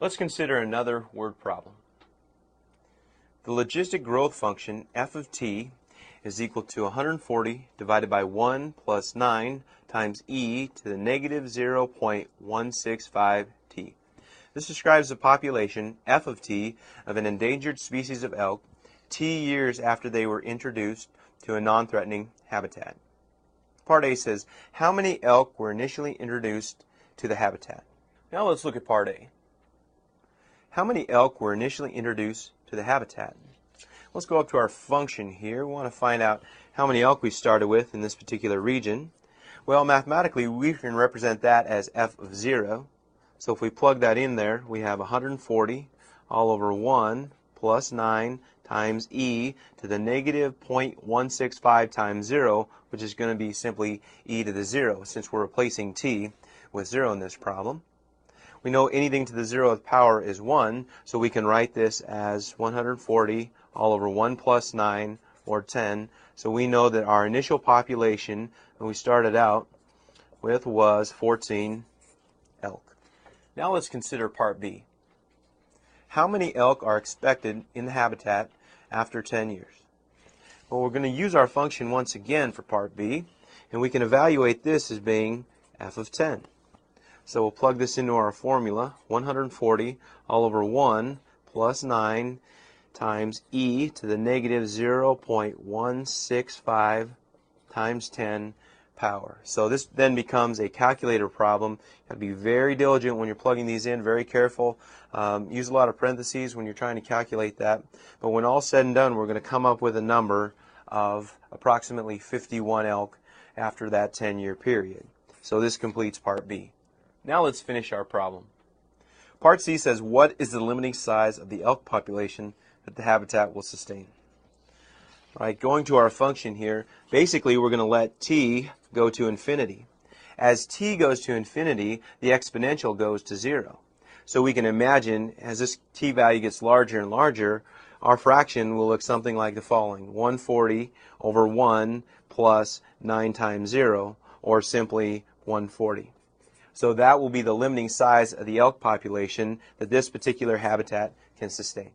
Let's consider another word problem. The logistic growth function f of t is equal to 140 divided by 1 plus 9 times e to the negative 0.165 t. This describes the population, f of t, of an endangered species of elk t years after they were introduced to a non-threatening habitat. Part A says, how many elk were initially introduced to the habitat? Now let's look at Part A. How many elk were initially introduced to the habitat? Let's go up to our function here. We want to find out how many elk we started with in this particular region. Well, mathematically, we can represent that as f of 0. So if we plug that in there, we have 140 all over 1 plus 9 times e to the negative 0.165 times 0, which is going to be simply e to the 0, since we're replacing t with 0 in this problem. We know anything to the 0th power is 1, so we can write this as 140 all over 1 plus 9, or 10. So we know that our initial population, when we started out with, was 14 elk. Now let's consider Part B. How many elk are expected in the habitat after 10 years? Well, we're going to use our function once again for Part B, and we can evaluate this as being f of 10. So we'll plug this into our formula, 140 all over 1 plus 9 times e to the negative 0.165 times 10 power. So this then becomes a calculator problem. You have to be very diligent when you're plugging these in, very careful. Use a lot of parentheses when you're trying to calculate that. But when all said and done, we're going to come up with a number of approximately 51 elk after that 10-year period. So this completes Part B. Now let's finish our problem. Part C says, what is the limiting size of the elk population that the habitat will sustain? All right, going to our function here, basically we're going to let t go to infinity. As t goes to infinity, the exponential goes to 0. So we can imagine, as this t value gets larger and larger, our fraction will look something like the following: 140 over 1 plus 9 times 0, or simply 140. So that will be the limiting size of the elk population that this particular habitat can sustain.